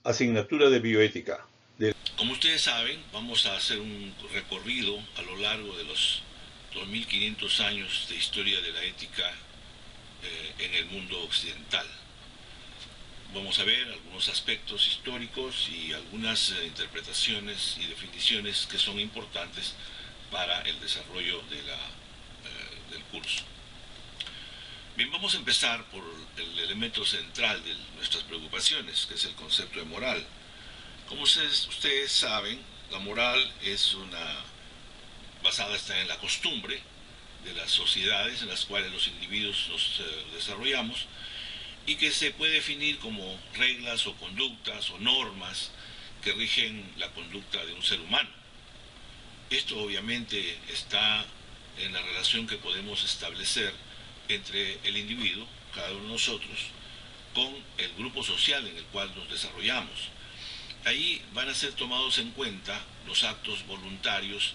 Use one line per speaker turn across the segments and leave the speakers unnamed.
Asignatura de Bioética.
Como ustedes saben, vamos a hacer un recorrido a lo largo de los 2500 años de historia de la ética en el mundo occidental. Vamos a ver algunos aspectos históricos y algunas interpretaciones y definiciones que son importantes para el desarrollo del curso. Bien, vamos a empezar por el elemento central de nuestras preocupaciones, que es el concepto de moral. Como ustedes saben, la moral está en la costumbre de las sociedades en las cuales los individuos nos desarrollamos, y que se puede definir como reglas o conductas o normas que rigen la conducta de un ser humano. Esto obviamente está en la relación que podemos establecer entre el individuo, cada uno de nosotros, con el grupo social en el cual nos desarrollamos. Ahí van a ser tomados en cuenta los actos voluntarios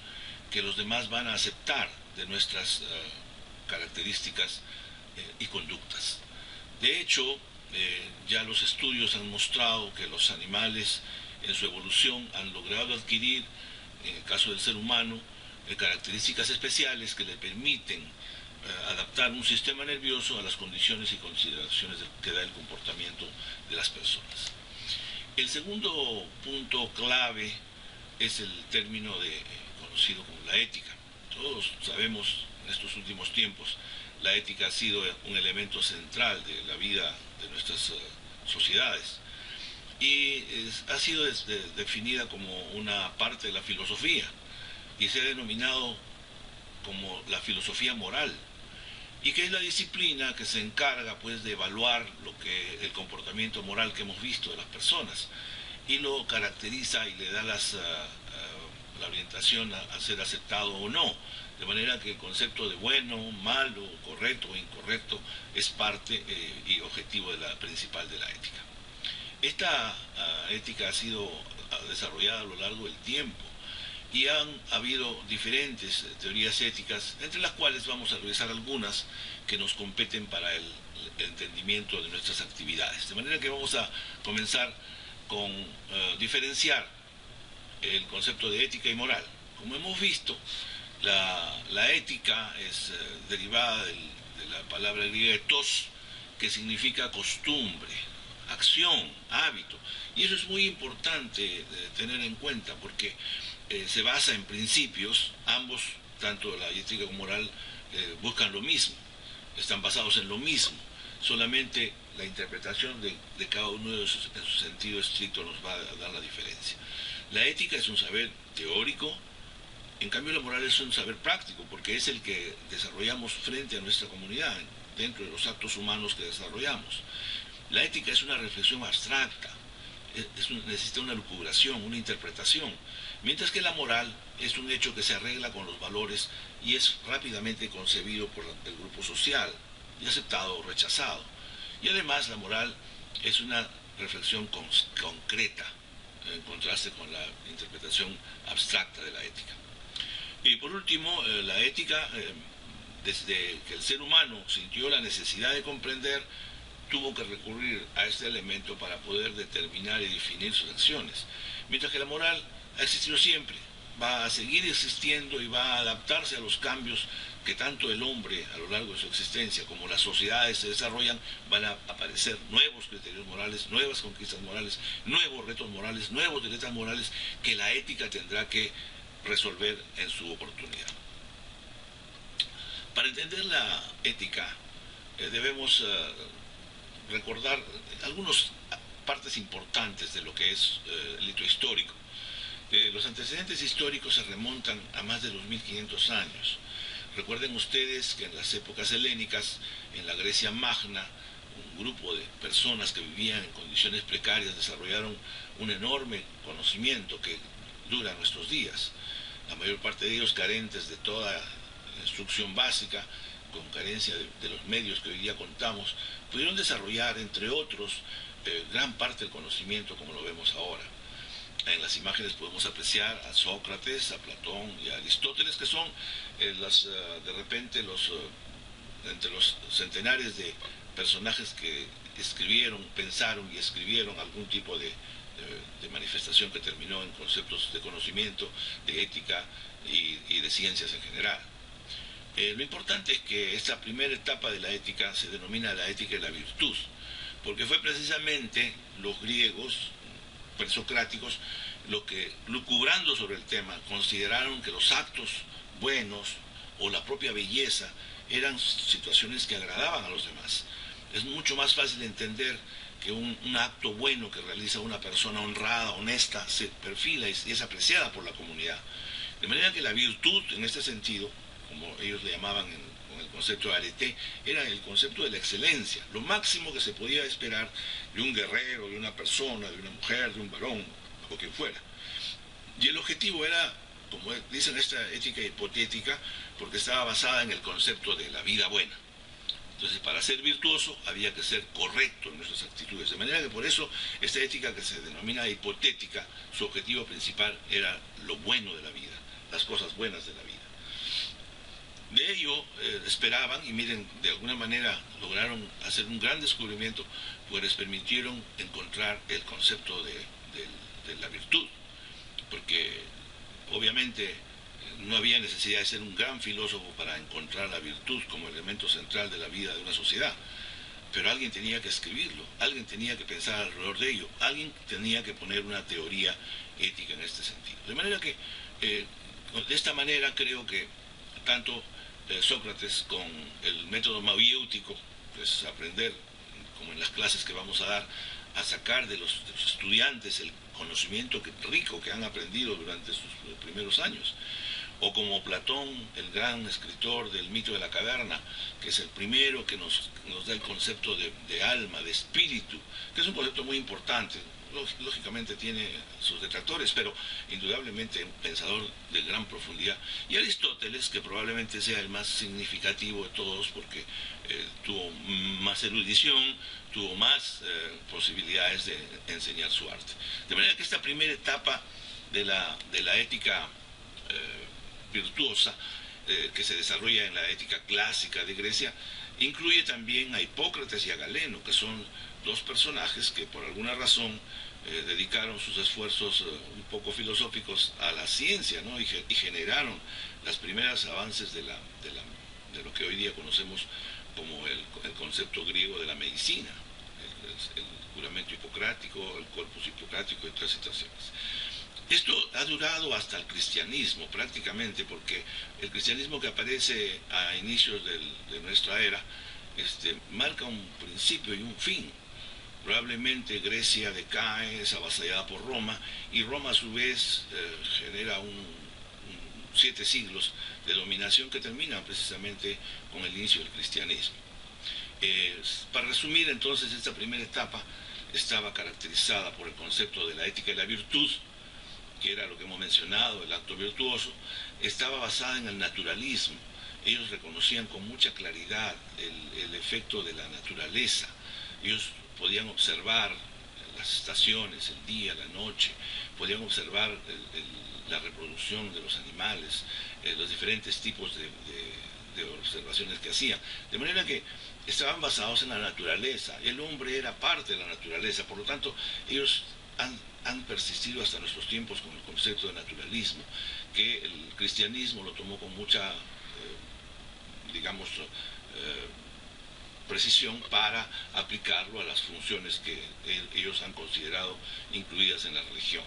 que los demás van a aceptar de nuestras características y conductas. De hecho, ya los estudios han mostrado que los animales en su evolución han logrado adquirir, en el caso del ser humano, características especiales que le permiten adaptar un sistema nervioso a las condiciones y consideraciones que da el comportamiento de las personas. El segundo punto clave es el término conocido como la ética. Todos sabemos en estos últimos tiempos la ética ha sido un elemento central de la vida de nuestras sociedades y ha sido definida como una parte de la filosofía y se ha denominado como la filosofía moral, y que es la disciplina que se encarga pues de evaluar el comportamiento moral que hemos visto de las personas y lo caracteriza y le da la orientación a ser aceptado o no. De manera que el concepto de bueno, malo, correcto o incorrecto es parte y objetivo principal de la ética. Esta ética ha sido desarrollada a lo largo del tiempo y han habido diferentes teorías éticas, entre las cuales vamos a revisar algunas que nos competen para el entendimiento de nuestras actividades. De manera que vamos a comenzar con diferenciar el concepto de ética y moral. Como hemos visto, la ética es derivada de la palabra griega ethos, que significa costumbre, acción, hábito. Y eso es muy importante tener en cuenta porque se basa en principios. Ambos, tanto la ética como moral, buscan lo mismo, están basados en lo mismo. Solamente la interpretación de cada uno de ellos en su sentido estricto nos va a dar la diferencia. La ética es un saber teórico. En cambio, la moral es un saber práctico, porque es el que desarrollamos frente a nuestra comunidad, dentro de los actos humanos que desarrollamos. La ética es una reflexión abstracta, necesita una lucubración, una interpretación, mientras que la moral es un hecho que se arregla con los valores y es rápidamente concebido por el grupo social, y aceptado o rechazado. Y además la moral es una reflexión concreta, en contraste con la interpretación abstracta de la ética. Y por último, la ética, desde que el ser humano sintió la necesidad de comprender, tuvo que recurrir a este elemento para poder determinar y definir sus acciones. Mientras que la moral ha existido siempre, va a seguir existiendo y va a adaptarse a los cambios que tanto el hombre a lo largo de su existencia como las sociedades se desarrollan. Van a aparecer nuevos criterios morales, nuevas conquistas morales, nuevos retos morales, nuevos dilemas morales que la ética tendrá que resolver en su oportunidad. Para entender la ética debemos recordar algunas partes importantes de lo que es el hito histórico. Los antecedentes históricos se remontan a más de 2500 años. Recuerden ustedes que en las épocas helénicas, en la Grecia Magna, un grupo de personas que vivían en condiciones precarias desarrollaron un enorme conocimiento que dura nuestros días. La mayor parte de ellos carentes de toda instrucción básica, con carencia de los medios que hoy día contamos, pudieron desarrollar, entre otros, gran parte del conocimiento como lo vemos ahora. En las imágenes podemos apreciar a Sócrates, a Platón y a Aristóteles, que son de repente entre los centenares de personajes que escribieron, pensaron y escribieron algún tipo de de manifestación que terminó en conceptos de conocimiento, de ética y de ciencias en general. Lo importante es que esta primera etapa de la ética se denomina la ética de la virtud, porque fue precisamente los griegos presocráticos los que, lucubrando sobre el tema, consideraron que los actos buenos o la propia belleza eran situaciones que agradaban a los demás. Es mucho más fácil entender que un acto bueno que realiza una persona honrada, honesta, se perfila y es apreciada por la comunidad. De manera que la virtud, en este sentido, como ellos le llamaban con el concepto de arete, era el concepto de la excelencia, lo máximo que se podía esperar de un guerrero, de una persona, de una mujer, de un varón, o quien fuera. Y el objetivo era, como dicen, esta ética hipotética, porque estaba basada en el concepto de la vida buena. Entonces, para ser virtuoso había que ser correcto en nuestras actitudes. De manera que por eso esta ética que se denomina hipotética, su objetivo principal era lo bueno de la vida, las cosas buenas de la vida. De ello esperaban, y miren, de alguna manera lograron hacer un gran descubrimiento, pues les permitieron encontrar el concepto de la virtud, porque obviamente no había necesidad de ser un gran filósofo para encontrar la virtud como elemento central de la vida de una sociedad, pero alguien tenía que escribirlo, alguien tenía que pensar alrededor de ello, alguien tenía que poner una teoría ética en este sentido. De manera que, de esta manera creo que tanto Sócrates con el método mauyéutico, pues aprender, como en las clases que vamos a dar, a sacar de los estudiantes el conocimiento rico que han aprendido durante sus primeros años, o como Platón, el gran escritor del mito de la caverna, que es el primero que nos da el concepto de alma, de espíritu, que es un concepto muy importante. Lógicamente tiene sus detractores, pero indudablemente un pensador de gran profundidad. Y Aristóteles, que probablemente sea el más significativo de todos, porque tuvo más erudición, tuvo más posibilidades de enseñar su arte. De manera que esta primera etapa de la ética virtuosa, que se desarrolla en la ética clásica de Grecia, incluye también a Hipócrates y a Galeno, que son dos personajes que por alguna razón dedicaron sus esfuerzos un poco filosóficos a la ciencia, ¿no? y generaron los primeros avances de lo que hoy día conocemos como el concepto griego de la medicina, el juramento hipocrático, el corpus hipocrático y otras situaciones. Esto ha durado hasta el cristianismo prácticamente, porque el cristianismo que aparece a inicios de nuestra era marca un principio y un fin. Probablemente Grecia decae, es avasallada por Roma, y Roma a su vez genera 7 siglos de dominación que terminan precisamente con el inicio del cristianismo. Para resumir entonces, esta primera etapa estaba caracterizada por el concepto de la ética y la virtud, que era lo que hemos mencionado, el acto virtuoso. Estaba basada en el naturalismo. Ellos reconocían con mucha claridad el efecto de la naturaleza. Ellos podían observar las estaciones, el día, la noche, podían observar la reproducción de los animales, los diferentes tipos de observaciones que hacían. De manera que estaban basados en la naturaleza. El hombre era parte de la naturaleza, por lo tanto, ellos han persistido hasta nuestros tiempos con el concepto de naturalismo, que el cristianismo lo tomó con mucha, precisión para aplicarlo a las funciones que ellos han considerado incluidas en la religión.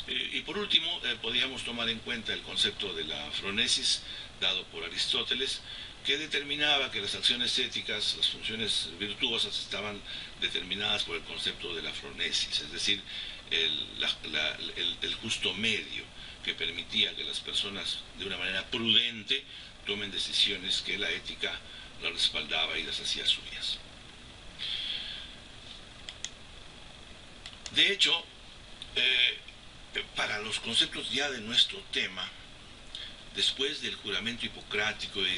Y por último, podríamos tomar en cuenta el concepto de la fronesis, dado por Aristóteles, que determinaba que las acciones éticas, las funciones virtuosas, estaban determinadas por el concepto de la fronesis, es decir, el justo medio que permitía que las personas de una manera prudente tomen decisiones que la ética las respaldaba y las hacía suyas. De hecho, para los conceptos ya de nuestro tema, después del juramento hipocrático y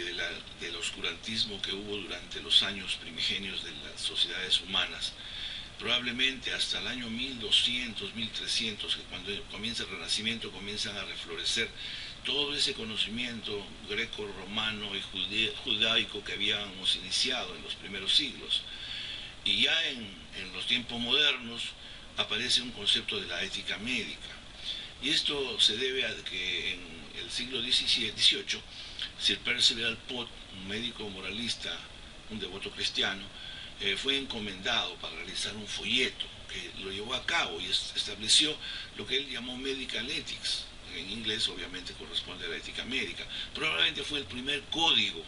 del oscurantismo que hubo durante los años primigenios de las sociedades humanas, probablemente hasta el año 1200, 1300, que cuando comienza el Renacimiento comienzan a reflorecer todo ese conocimiento greco-romano y judaico que habíamos iniciado en los primeros siglos. Y ya en los tiempos modernos aparece un concepto de la ética médica. Y esto se debe a que en el siglo XVIII, Sir Percival Pott, un médico moralista, un devoto cristiano, fue encomendado para realizar un folleto que lo llevó a cabo y estableció lo que él llamó medical ethics. En inglés obviamente corresponde a la ética médica. Probablemente fue el primer código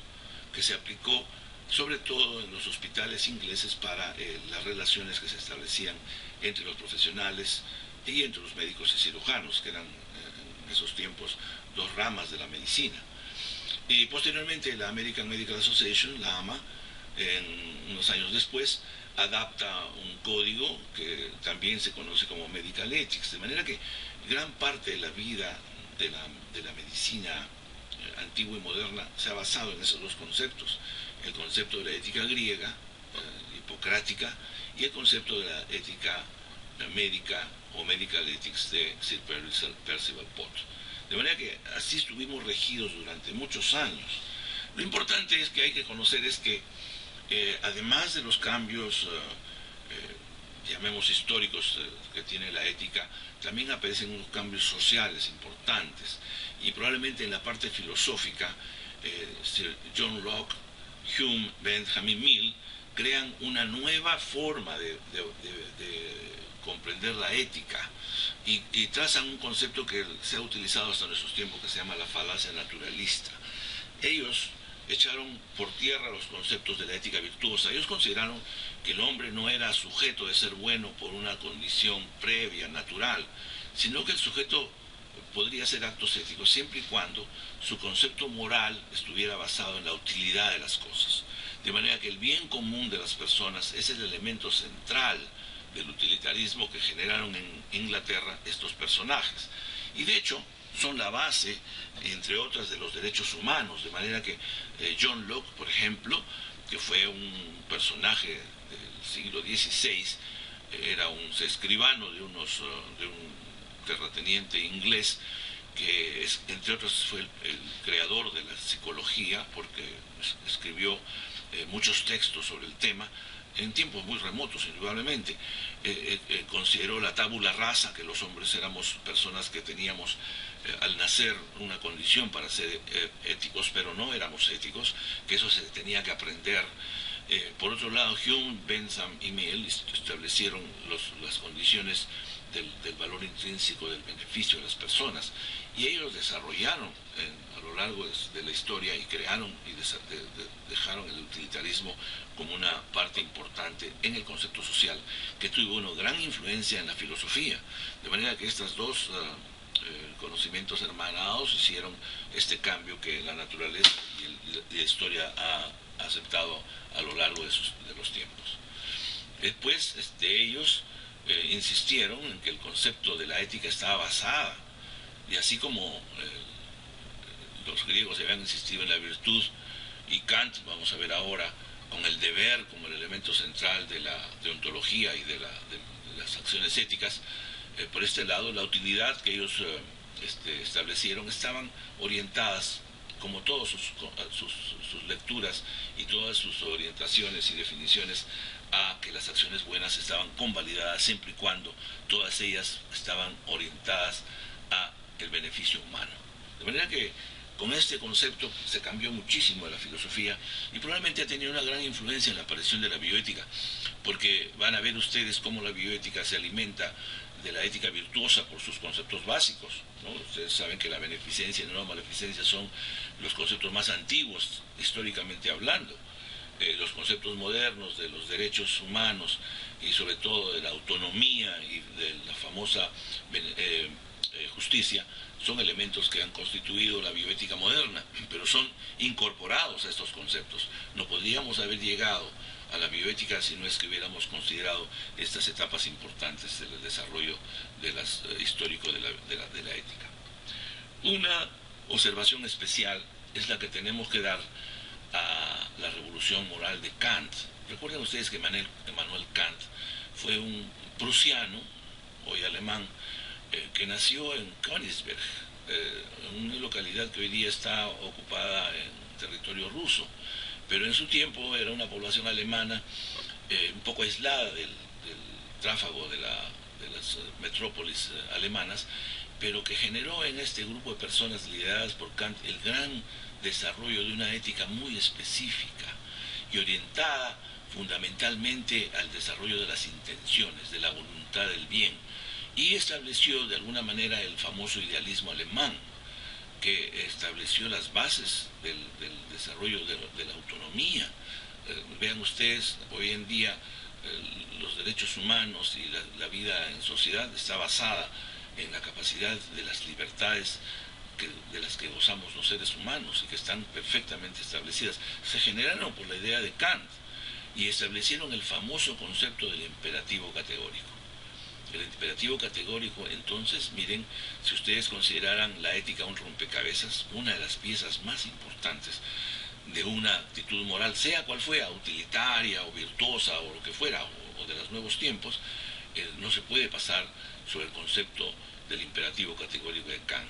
que se aplicó sobre todo en los hospitales ingleses para las relaciones que se establecían entre los profesionales y entre los médicos y cirujanos, que eran en esos tiempos dos ramas de la medicina. Y posteriormente la American Medical Association, la AMA, unos años después, adapta un código que también se conoce como Medical Ethics, de manera que gran parte de la vida de la medicina antigua y moderna se ha basado en esos dos conceptos: el concepto de la ética griega, hipocrática, y el concepto de la ética médica o medical ethics de Sir Percival Pott. De manera que así estuvimos regidos durante muchos años. Lo importante es que hay que conocer es que además de los cambios, llamemos históricos, que tiene la ética, también aparecen unos cambios sociales importantes. Y probablemente en la parte filosófica, Sir John Locke, Hume, Benjamin Mill crean una nueva forma de comprender la ética y trazan un concepto que se ha utilizado hasta nuestros tiempos, que se llama la falacia naturalista. Ellos echaron por tierra los conceptos de la ética virtuosa. Ellos consideraron que el hombre no era sujeto de ser bueno por una condición previa, natural, sino que el sujeto podría hacer actos éticos siempre y cuando su concepto moral estuviera basado en la utilidad de las cosas. De manera que el bien común de las personas es el elemento central del utilitarismo que generaron en Inglaterra estos personajes. Y de hecho son la base, entre otras, de los derechos humanos. De manera que John Locke, por ejemplo, que fue un personaje del siglo XVI, era un escribano de un terrateniente inglés, que entre otros fue el creador de la psicología, porque escribió muchos textos sobre el tema en tiempos muy remotos, indudablemente. Consideró la tabula rasa, que los hombres éramos personas que teníamos al nacer una condición para ser éticos, pero no éramos éticos, que eso se tenía que aprender. Por otro lado, Hume, Bentham y Mill establecieron las condiciones del valor intrínseco del beneficio de las personas, y ellos desarrollaron a lo largo de la historia y crearon y dejaron el utilitarismo como una parte importante en el concepto social, que tuvo una gran influencia en la filosofía. De manera que estos dos conocimientos hermanados hicieron este cambio que la naturaleza y la historia ha aceptado a lo largo de los tiempos. Después ellos insistieron en que el concepto de la ética estaba basada, y así como los griegos habían insistido en la virtud, y Kant, vamos a ver ahora, con el deber como el elemento central de la deontología y de las acciones éticas, por este lado, la utilidad que ellos establecieron estaban orientadas, como todas sus lecturas y todas sus orientaciones y definiciones, a que las acciones buenas estaban convalidadas siempre y cuando todas ellas estaban orientadas a el beneficio humano. De manera que con este concepto se cambió muchísimo la filosofía, y probablemente ha tenido una gran influencia en la aparición de la bioética, porque van a ver ustedes cómo la bioética se alimenta de la ética virtuosa por sus conceptos básicos, ¿no? Ustedes saben que la beneficencia y la no maleficencia son los conceptos más antiguos, históricamente hablando. Los conceptos modernos de los derechos humanos y sobre todo de la autonomía y de la famosa justicia son elementos que han constituido la bioética moderna, pero son incorporados a estos conceptos. No podríamos haber llegado a la bioética si no es que hubiéramos considerado estas etapas importantes del desarrollo histórico de la ética. Una observación especial es la que tenemos que dar a la revolución moral de Kant. Recuerden ustedes que Immanuel Kant fue un prusiano, hoy alemán, que nació en Königsberg, una localidad que hoy día está ocupada en territorio ruso, pero en su tiempo era una población alemana un poco aislada del tráfago de las metrópolis alemanas, pero que generó en este grupo de personas lideradas por Kant el gran desarrollo de una ética muy específica y orientada fundamentalmente al desarrollo de las intenciones, de la voluntad del bien, y estableció de alguna manera el famoso idealismo alemán, que estableció las bases del desarrollo de la autonomía. Vean ustedes, hoy en día los derechos humanos y la vida en sociedad está basada en la capacidad de las libertades de las que gozamos los seres humanos y que están perfectamente establecidas. Se generaron por la idea de Kant y establecieron el famoso concepto del imperativo categórico. El imperativo categórico, entonces, miren, si ustedes consideraran la ética un rompecabezas, una de las piezas más importantes de una actitud moral, sea cual fuera, utilitaria o virtuosa o lo que fuera, o de los nuevos tiempos, no se puede pasar sobre el concepto del imperativo categórico de Kant.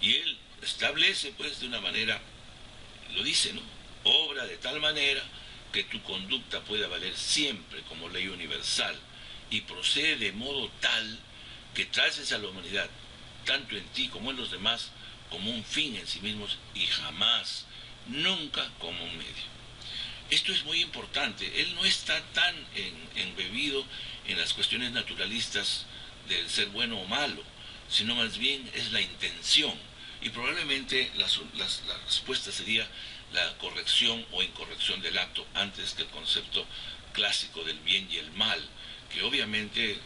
Y él establece, pues, de una manera, lo dice, ¿no? Obra de tal manera que tu conducta pueda valer siempre como ley universal y procede de modo tal que traces a la humanidad, tanto en ti como en los demás, como un fin en sí mismos y jamás, nunca como un medio. Esto es muy importante. Él no está tan embebido en las cuestiones naturalistas del ser bueno o malo, sino más bien es la intención. Y probablemente la respuesta sería la corrección o incorrección del acto antes que el concepto clásico del bien y el mal, que obviamente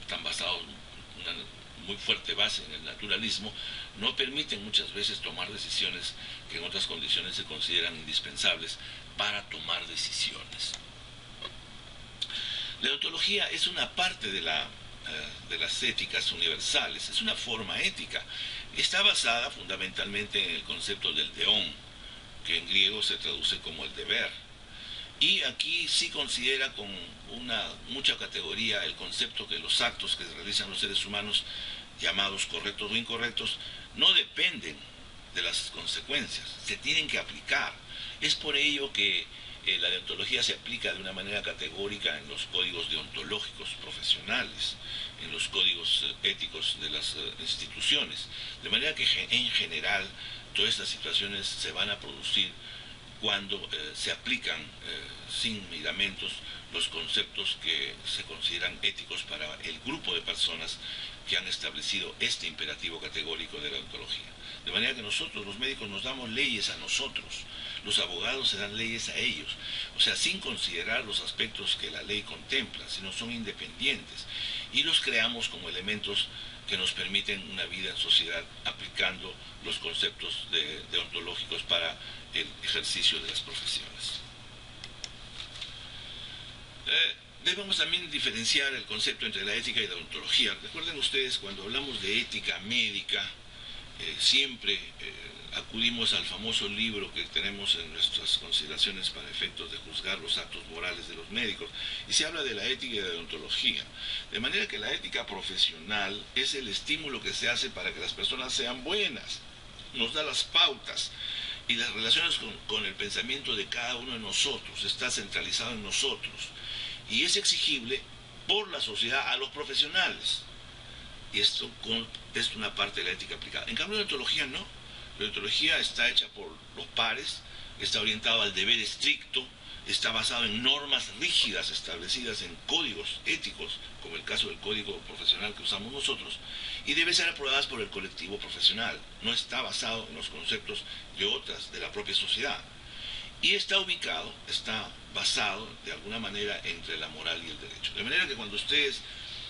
están basados en una muy fuerte base en el naturalismo, no permiten muchas veces tomar decisiones que en otras condiciones se consideran indispensables para tomar decisiones. La ontología es una parte de las éticas universales, es una forma ética. Está basada fundamentalmente en el concepto del deón, que en griego se traduce como el deber. Y aquí sí considera con mucha categoría el concepto que los actos que realizan los seres humanos, llamados correctos o incorrectos, no dependen de las consecuencias, se tienen que aplicar. Es por ello que la deontología se aplica de una manera categórica en los códigos deontológicos profesionales, en los códigos éticos de las instituciones, de manera que en general todas estas situaciones se van a producir cuando se aplican sin miramentos los conceptos que se consideran éticos para el grupo de personas que han establecido este imperativo categórico de la ontología. De manera que nosotros, los médicos, nos damos leyes a nosotros, los abogados se dan leyes a ellos, o sea, sin considerar los aspectos que la ley contempla, sino son independientes, y los creamos como elementos que nos permiten una vida en sociedad aplicando los conceptos deontológicos para el ejercicio de las profesiones. Debemos también diferenciar el concepto entre la ética y la ontología. Recuerden ustedes, cuando hablamos de ética médica, siempre acudimos al famoso libro que tenemos en nuestras consideraciones para efectos de juzgar los actos morales de los médicos, y se habla de la ética y de la ontología. De manera que la ética profesional es el estímulo que se hace para que las personas sean buenas, nos da las pautas, y las relaciones con el pensamiento de cada uno de nosotros, está centralizado en nosotros, y es exigible por la sociedad a los profesionales. Y esto es una parte de la ética aplicada. En cambio, la ontología no. La ontología está hecha por los pares, está orientada al deber estricto, está basado en normas rígidas establecidas en códigos éticos, como el caso del código profesional que usamos nosotros, y debe ser aprobadas por el colectivo profesional. No está basado en los conceptos de la propia sociedad. Y está basado de alguna manera entre la moral y el derecho. De manera que cuando ustedes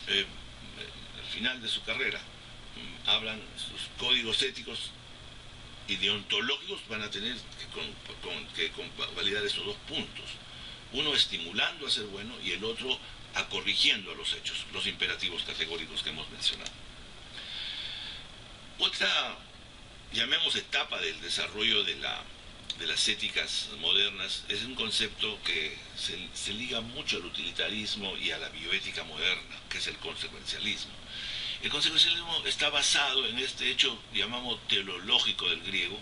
al final de su carrera hablan sus códigos éticos y deontológicos, van a tener que validar estos dos puntos, uno estimulando a ser bueno y el otro corrigiendo a los hechos, los imperativos categóricos que hemos mencionado. Otra, llamemos etapa del desarrollo de las éticas modernas, es un concepto que se liga mucho al utilitarismo y a la bioética moderna, que es el consecuencialismo. El consecuencialismo está basado en este hecho, llamamos teleológico del griego,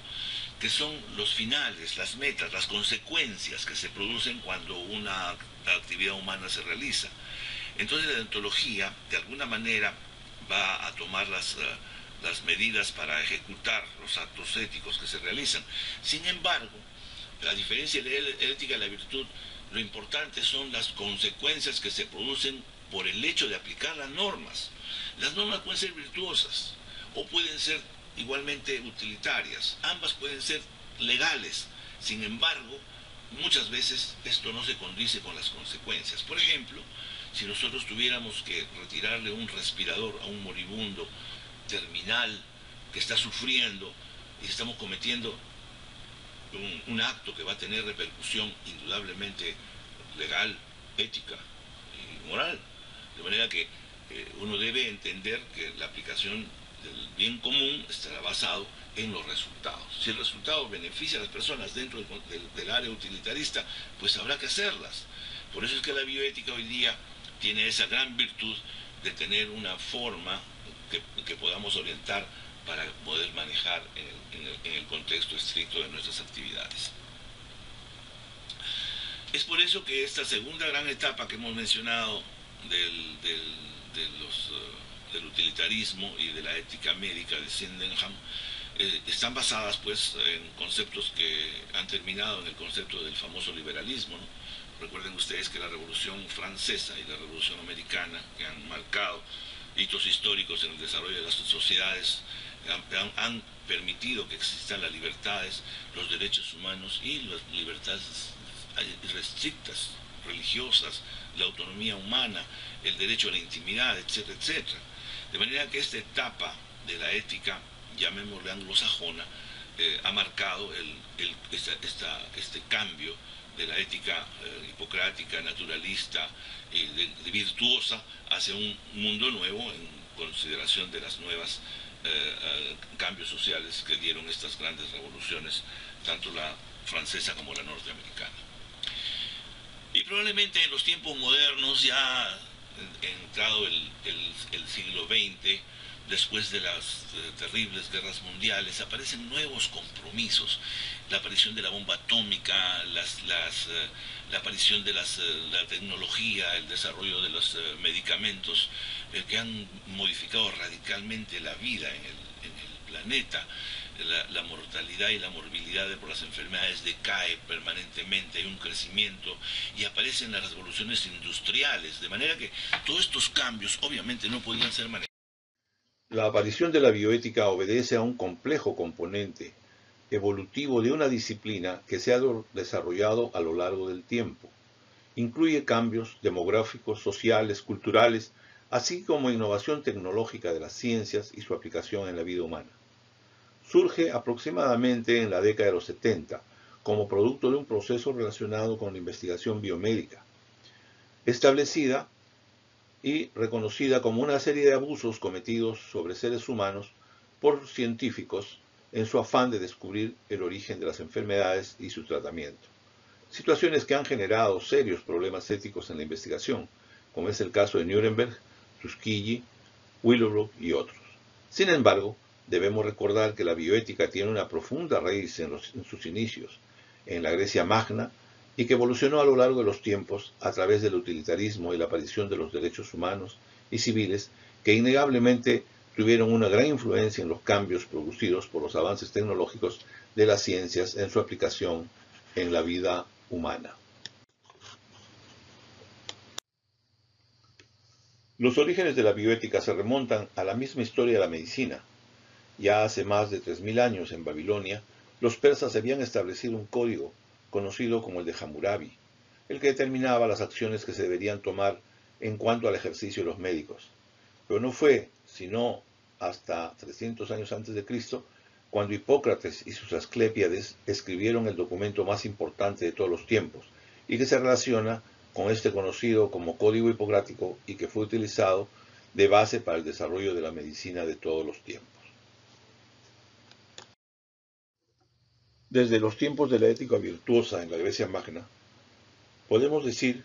que son los finales, las metas, las consecuencias que se producen cuando una actividad humana se realiza. Entonces la deontología, de alguna manera, va a tomar las medidas para ejecutar los actos éticos que se realizan. Sin embargo, a diferencia de la ética y la virtud, lo importante son las consecuencias que se producen por el hecho de aplicar las normas. Las normas pueden ser virtuosas o pueden ser igualmente utilitarias. Ambas pueden ser legales. Sin embargo, muchas veces esto no se condice con las consecuencias. Por ejemplo, si nosotros tuviéramos que retirarle un respirador a un moribundo terminal que está sufriendo y estamos cometiendo un acto que va a tener repercusión indudablemente legal, ética y moral. De manera que uno debe entender que la aplicación del bien común estará basado en los resultados. Si el resultado beneficia a las personas dentro del área utilitarista, pues habrá que hacerlas. Por eso es que la bioética hoy día tiene esa gran virtud de tener una forma que podamos orientar para poder manejar en el contexto estricto de nuestras actividades. Es por eso que esta segunda gran etapa que hemos mencionado del utilitarismo y de la ética médica de Sydenham están basadas pues en conceptos que han terminado en el concepto del famoso liberalismo, ¿no? Recuerden ustedes que la Revolución Francesa y la Revolución Americana, que han marcado hitos históricos en el desarrollo de las sociedades, han permitido que existan las libertades, los derechos humanos y las libertades restrictas, religiosas, la autonomía humana, el derecho a la intimidad, etcétera, etcétera. De manera que esta etapa de la ética, llamémosle anglosajona, ha marcado este cambio de la ética hipocrática, naturalista y de virtuosa hacia un mundo nuevo en consideración de las nuevas cambios sociales que dieron estas grandes revoluciones, tanto la francesa como la norteamericana. Y probablemente en los tiempos modernos, ya entrado el siglo XX, después de las terribles guerras mundiales, aparecen nuevos compromisos. La aparición de la bomba atómica, la aparición de la tecnología, el desarrollo de los medicamentos que han modificado radicalmente la vida en el planeta. La mortalidad y la morbilidad por las enfermedades decae permanentemente, hay un crecimiento y aparecen las revoluciones industriales, de manera que todos estos cambios obviamente no podían ser manejados.
La aparición de la bioética obedece a un complejo componente evolutivo de una disciplina que se ha desarrollado a lo largo del tiempo. Incluye cambios demográficos, sociales, culturales, así como innovación tecnológica de las ciencias y su aplicación en la vida humana. Surge aproximadamente en la década de los 70 como producto de un proceso relacionado con la investigación biomédica, establecida y reconocida como una serie de abusos cometidos sobre seres humanos por científicos en su afán de descubrir el origen de las enfermedades y su tratamiento. Situaciones que han generado serios problemas éticos en la investigación, como es el caso de Nuremberg, Tuskegee, Willowbrook y otros. Sin embargo, debemos recordar que la bioética tiene una profunda raíz en sus inicios, en la Grecia Magna, y que evolucionó a lo largo de los tiempos a través del utilitarismo y la aparición de los derechos humanos y civiles, que innegablemente tuvieron una gran influencia en los cambios producidos por los avances tecnológicos de las ciencias en su aplicación en la vida humana. Los orígenes de la bioética se remontan a la misma historia de la medicina. Ya hace más de 3000 años en Babilonia, los persas habían establecido un código conocido como el de Hammurabi, el que determinaba las acciones que se deberían tomar en cuanto al ejercicio de los médicos. Pero no fue sino hasta 300 años antes de Cristo cuando Hipócrates y sus Asclépiades escribieron el documento más importante de todos los tiempos y que se relaciona con este conocido como Código Hipocrático y que fue utilizado de base para el desarrollo de la medicina de todos los tiempos. Desde los tiempos de la ética virtuosa en la Grecia Magna, podemos decir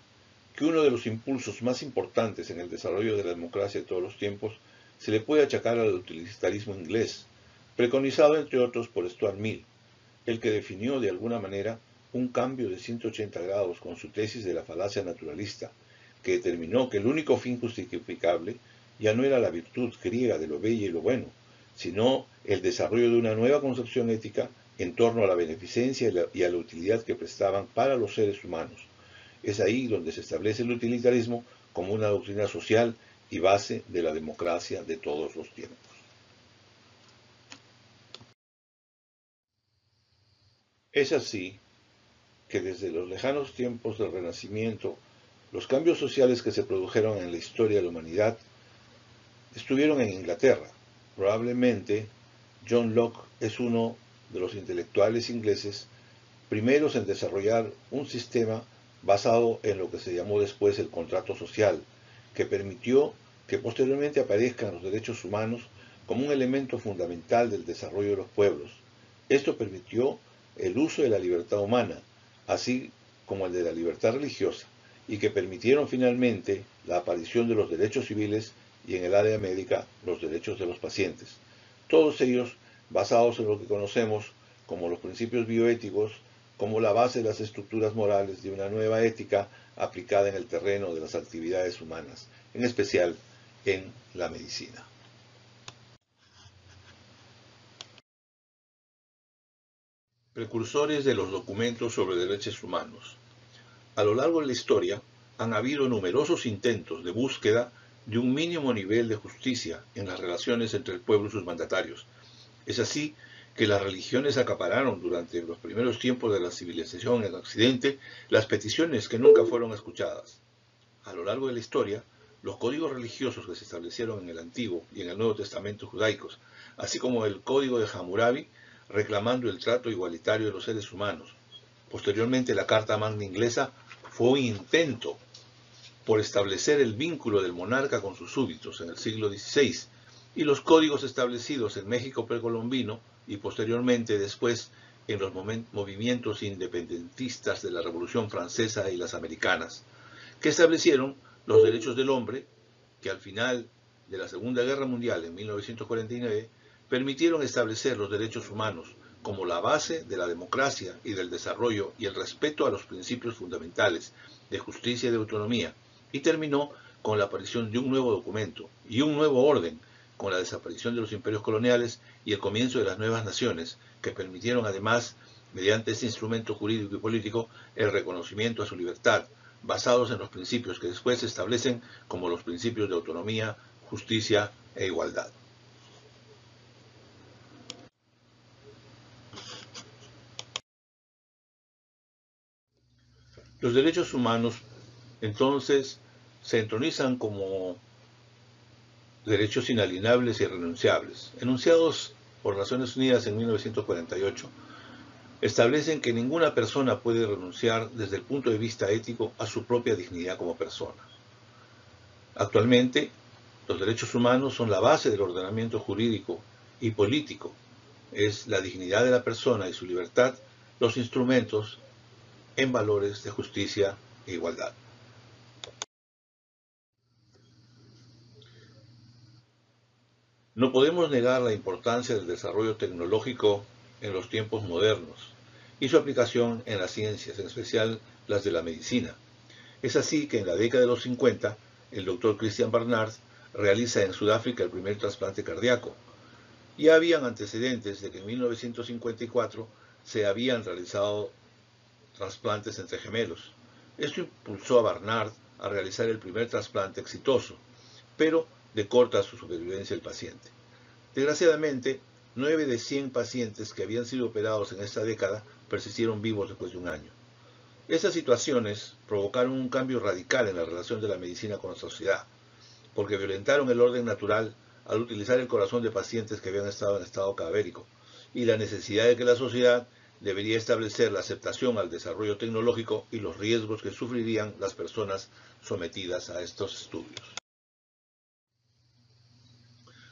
que uno de los impulsos más importantes en el desarrollo de la democracia de todos los tiempos se le puede achacar al utilitarismo inglés, preconizado entre otros por Stuart Mill, el que definió de alguna manera un cambio de 180 grados con su tesis de la falacia naturalista, que determinó que el único fin justificable ya no era la virtud griega de lo bello y lo bueno, sino el desarrollo de una nueva concepción ética en torno a la beneficencia y a la utilidad que prestaban para los seres humanos. Es ahí donde se establece el utilitarismo como una doctrina social y base de la democracia de todos los tiempos. Es así que desde los lejanos tiempos del Renacimiento, los cambios sociales que se produjeron en la historia de la humanidad estuvieron en Inglaterra. Probablemente John Locke es uno de los intelectuales ingleses primeros en desarrollar un sistema basado en lo que se llamó después el contrato social, que permitió que posteriormente aparezcan los derechos humanos como un elemento fundamental del desarrollo de los pueblos. Esto permitió el uso de la libertad humana, así como el de la libertad religiosa, y que permitieron finalmente la aparición de los derechos civiles y en el área médica los derechos de los pacientes, todos ellos basados en lo que conocemos como los principios bioéticos, como la base de las estructuras morales de una nueva ética aplicada en el terreno de las actividades humanas, en especial en la medicina. Precursores de los documentos sobre derechos humanos. A lo largo de la historia han habido numerosos intentos de búsqueda de un mínimo nivel de justicia en las relaciones entre el pueblo y sus mandatarios. Es así que las religiones acapararon durante los primeros tiempos de la civilización en Occidente las peticiones que nunca fueron escuchadas. A lo largo de la historia, los códigos religiosos que se establecieron en el Antiguo y en el Nuevo Testamento judaicos, así como el Código de Hammurabi, reclamando el trato igualitario de los seres humanos. Posteriormente, la Carta Magna inglesa fue un intento por establecer el vínculo del monarca con sus súbditos en el siglo XVI, y los códigos establecidos en México precolombino y posteriormente después en los movimientos independentistas de la Revolución Francesa y las americanas, que establecieron los derechos del hombre, que al final de la Segunda Guerra Mundial en 1949 permitieron establecer los derechos humanos como la base de la democracia y del desarrollo y el respeto a los principios fundamentales de justicia y de autonomía, y terminó con la aparición de un nuevo documento y un nuevo orden, con la desaparición de los imperios coloniales y el comienzo de las nuevas naciones, que permitieron además, mediante este instrumento jurídico y político, el reconocimiento a su libertad, basados en los principios que después se establecen como los principios de autonomía, justicia e igualdad. Los derechos humanos, entonces, se entronizan como derechos inalienables y irrenunciables, enunciados por Naciones Unidas en 1948, establecen que ninguna persona puede renunciar desde el punto de vista ético a su propia dignidad como persona. Actualmente, los derechos humanos son la base del ordenamiento jurídico y político. Es la dignidad de la persona y su libertad los instrumentos en valores de justicia e igualdad. No podemos negar la importancia del desarrollo tecnológico en los tiempos modernos y su aplicación en las ciencias, en especial las de la medicina. Es así que en la década de los 50, el doctor Christian Barnard realiza en Sudáfrica el primer trasplante cardíaco. Ya habían antecedentes de que en 1954 se habían realizado trasplantes entre gemelos. Esto impulsó a Barnard a realizar el primer trasplante exitoso, pero de corta su supervivencia el paciente. Desgraciadamente, 9 de 100 pacientes que habían sido operados en esta década persistieron vivos después de un año. Estas situaciones provocaron un cambio radical en la relación de la medicina con la sociedad, porque violentaron el orden natural al utilizar el corazón de pacientes que habían estado en estado cadavérico, y la necesidad de que la sociedad debería establecer la aceptación al desarrollo tecnológico y los riesgos que sufrirían las personas sometidas a estos estudios.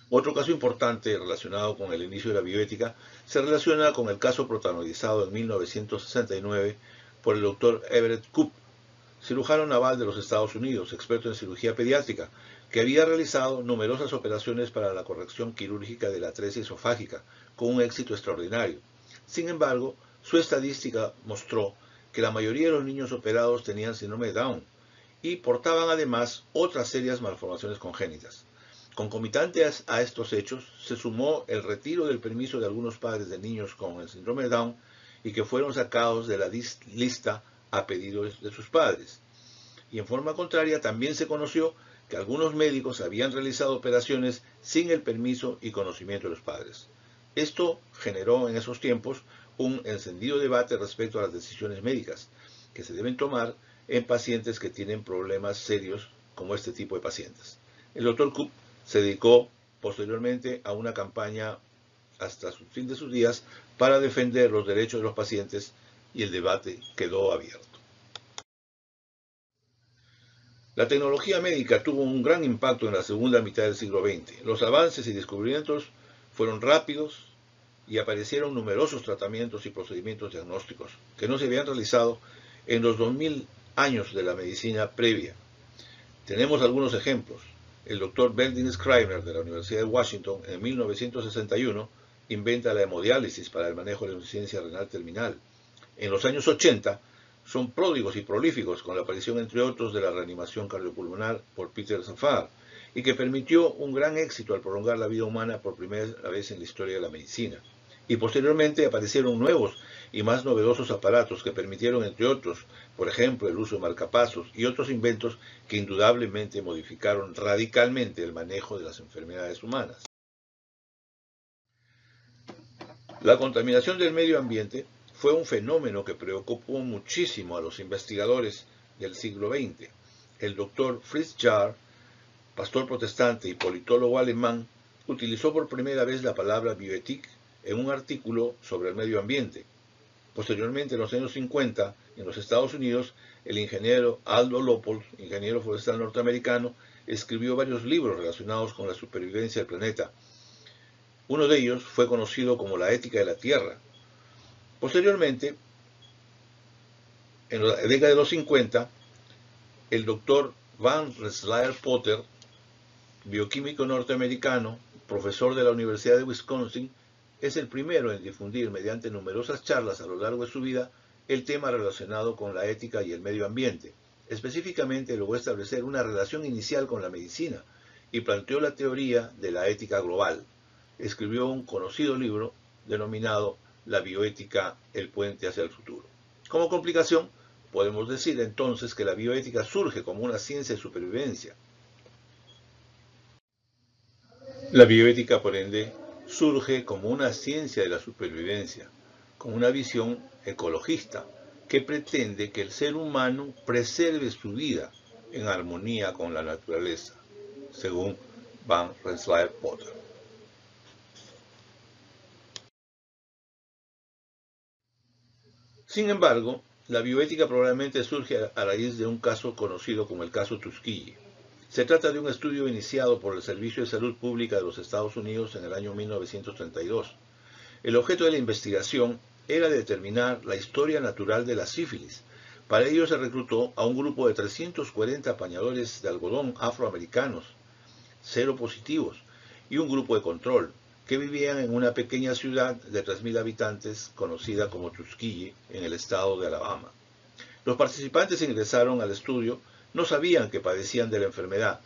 Otro caso importante relacionado con el inicio de la bioética se relaciona con el caso protagonizado en 1969 por el Dr. Everett Koop, cirujano naval de los Estados Unidos, experto en cirugía pediátrica, que había realizado numerosas operaciones para la corrección quirúrgica de la atresia esofágica, con un éxito extraordinario. Sin embargo, su estadística mostró que la mayoría de los niños operados tenían síndrome de Down, y portaban además otras serias malformaciones congénitas. Concomitantes a estos hechos, se sumó el retiro del permiso de algunos padres de niños con el síndrome de Down y que fueron sacados de la lista a pedido de sus padres. Y en forma contraria, también se conoció que algunos médicos habían realizado operaciones sin el permiso y conocimiento de los padres. Esto generó en esos tiempos un encendido debate respecto a las decisiones médicas que se deben tomar en pacientes que tienen problemas serios como este tipo de pacientes. El Dr. Coop se dedicó posteriormente a una campaña hasta el fin de sus días para defender los derechos de los pacientes y el debate quedó abierto. La tecnología médica tuvo un gran impacto en la segunda mitad del siglo XX. Los avances y descubrimientos fueron rápidos y aparecieron numerosos tratamientos y procedimientos diagnósticos que no se habían realizado en los 2000 años de la medicina previa. Tenemos algunos ejemplos. El doctor Benjamin Scrivener de la Universidad de Washington en 1961 inventa la hemodiálisis para el manejo de la insuficiencia renal terminal. En los años 80 son pródigos y prolíficos con la aparición, entre otros, de la reanimación cardiopulmonar por Peter Safar y que permitió un gran éxito al prolongar la vida humana por primera vez en la historia de la medicina. Y posteriormente aparecieron nuevos y más novedosos aparatos que permitieron, entre otros, por ejemplo, el uso de marcapasos y otros inventos que indudablemente modificaron radicalmente el manejo de las enfermedades humanas. La contaminación del medio ambiente fue un fenómeno que preocupó muchísimo a los investigadores del siglo XX. El doctor Fritz Jarr, pastor protestante y politólogo alemán, utilizó por primera vez la palabra bioética en un artículo sobre el medio ambiente. Posteriormente, en los años 50, en los Estados Unidos, el ingeniero Aldo Leopold, ingeniero forestal norteamericano, escribió varios libros relacionados con la supervivencia del planeta. Uno de ellos fue conocido como La ética de la Tierra. Posteriormente, en la década de los 50, el doctor Van Rensselaer Potter, bioquímico norteamericano, profesor de la Universidad de Wisconsin, es el primero en difundir mediante numerosas charlas a lo largo de su vida el tema relacionado con la ética y el medio ambiente. Específicamente logró establecer una relación inicial con la medicina y planteó la teoría de la ética global. Escribió un conocido libro denominado La bioética, el puente hacia el futuro. Como complicación, podemos decir entonces que la bioética surge como una ciencia de supervivencia. La bioética, por ende, surge como una ciencia de la supervivencia, con una visión ecologista que pretende que el ser humano preserve su vida en armonía con la naturaleza, según Van Rensselaer Potter. Sin embargo, la bioética probablemente surge a raíz de un caso conocido como el caso Tuskegee. Se trata de un estudio iniciado por el Servicio de Salud Pública de los Estados Unidos en el año 1932. El objeto de la investigación era determinar la historia natural de la sífilis. Para ello se reclutó a un grupo de 340 apañadores de algodón afroamericanos, seropositivos, y un grupo de control, que vivían en una pequeña ciudad de 3.000 habitantes conocida como Tuskegee, en el estado de Alabama. Los participantes ingresaron al estudio, no sabían que padecían de la enfermedad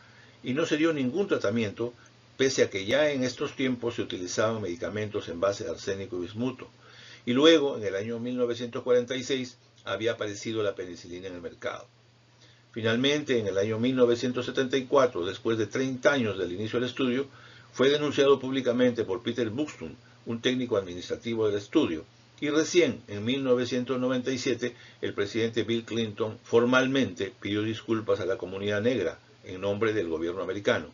y no se dio ningún tratamiento, pese a que ya en estos tiempos se utilizaban medicamentos en base de arsénico y bismuto. Y luego, en el año 1946, había aparecido la penicilina en el mercado. Finalmente, en el año 1974, después de 30 años del inicio del estudio, fue denunciado públicamente por Peter Buxton, un técnico administrativo del estudio, y recién, en 1997, el presidente Bill Clinton formalmente pidió disculpas a la comunidad negra en nombre del gobierno americano.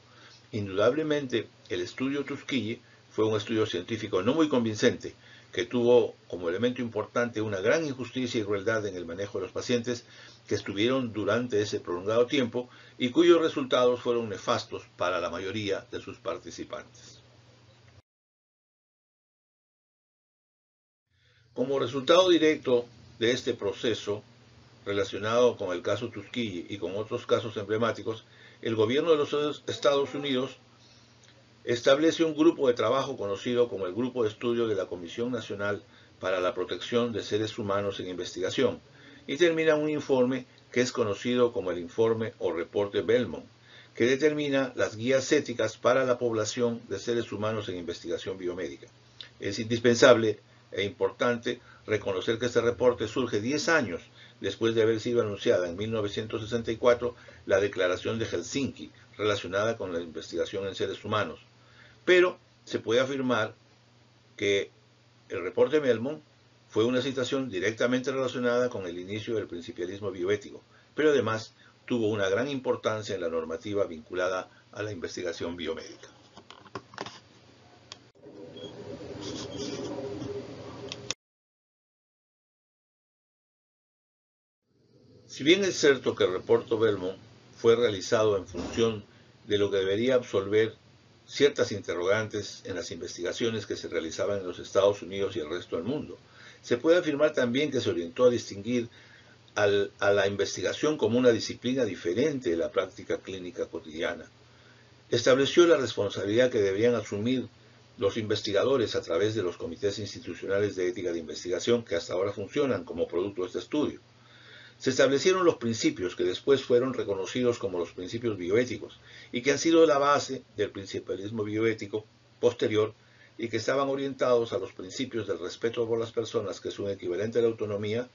Indudablemente, el estudio Tuskegee fue un estudio científico no muy convincente, que tuvo como elemento importante una gran injusticia y crueldad en el manejo de los pacientes que estuvieron durante ese prolongado tiempo y cuyos resultados fueron nefastos para la mayoría de sus participantes. Como resultado directo de este proceso, relacionado con el caso Tuskegee y con otros casos emblemáticos, el gobierno de los Estados Unidos establece un grupo de trabajo conocido como el Grupo de Estudio de la Comisión Nacional para la Protección de Seres Humanos en Investigación y termina un informe que es conocido como el informe o reporte Belmont, que determina las guías éticas para la población de seres humanos en investigación biomédica. Es indispensable e importante reconocer que este reporte surge 10 años después de haber sido anunciada en 1964 la Declaración de Helsinki relacionada con la investigación en seres humanos. Pero se puede afirmar que el reporte Belmont fue una situación directamente relacionada con el inicio del principialismo bioético, pero además tuvo una gran importancia en la normativa vinculada a la investigación biomédica. Si bien es cierto que el reporte Belmont fue realizado en función de lo que debería absolver ciertas interrogantes en las investigaciones que se realizaban en los Estados Unidos y el resto del mundo, se puede afirmar también que se orientó a distinguir a la investigación como una disciplina diferente de la práctica clínica cotidiana. Estableció la responsabilidad que deberían asumir los investigadores a través de los comités institucionales de ética de investigación que hasta ahora funcionan como producto de este estudio. Se establecieron los principios que después fueron reconocidos como los principios bioéticos y que han sido la base del principialismo bioético posterior y que estaban orientados a los principios del respeto por las personas, que es un equivalente a la autonomía,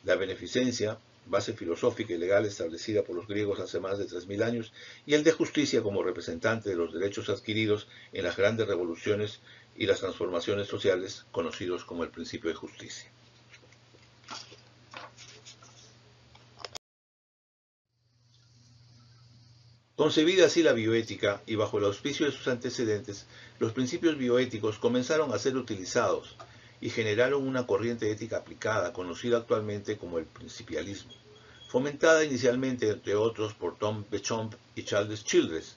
la beneficencia, base filosófica y legal establecida por los griegos hace más de 3000 años, y el de justicia como representante de los derechos adquiridos en las grandes revoluciones y las transformaciones sociales, conocidos como el principio de justicia. Concebida así la bioética y bajo el auspicio de sus antecedentes, los principios bioéticos comenzaron a ser utilizados y generaron una corriente ética aplicada, conocida actualmente como el principialismo, fomentada inicialmente, entre otros, por Tom Bechamp y Charles Childress,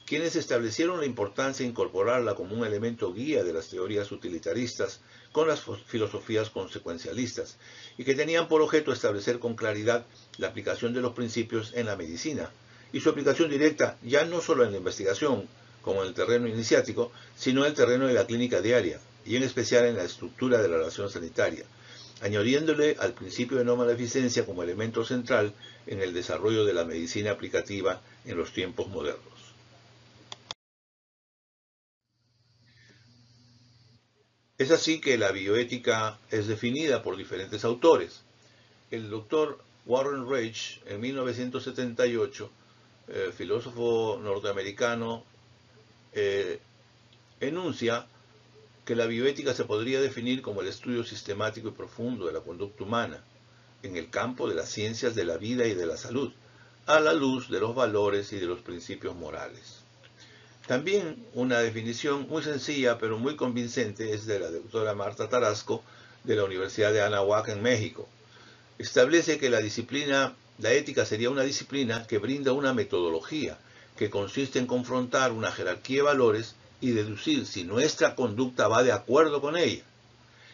quienes establecieron la importancia de incorporarla como un elemento guía de las teorías utilitaristas con las filosofías consecuencialistas, y que tenían por objeto establecer con claridad la aplicación de los principios en la medicina, y su aplicación directa ya no solo en la investigación, como en el terreno iniciático, sino en el terreno de la clínica diaria, y en especial en la estructura de la relación sanitaria, añadiéndole al principio de no maleficencia como elemento central en el desarrollo de la medicina aplicativa en los tiempos modernos. Es así que la bioética es definida por diferentes autores. El doctor Warren Reich, en 1978, filósofo norteamericano, enuncia que la bioética se podría definir como el estudio sistemático y profundo de la conducta humana en el campo de las ciencias de la vida y de la salud, a la luz de los valores y de los principios morales. También una definición muy sencilla pero muy convincente es de la doctora Marta Tarasco de la Universidad de Anáhuac en México. Establece que la ética sería una disciplina que brinda una metodología que consiste en confrontar una jerarquía de valores y deducir si nuestra conducta va de acuerdo con ella.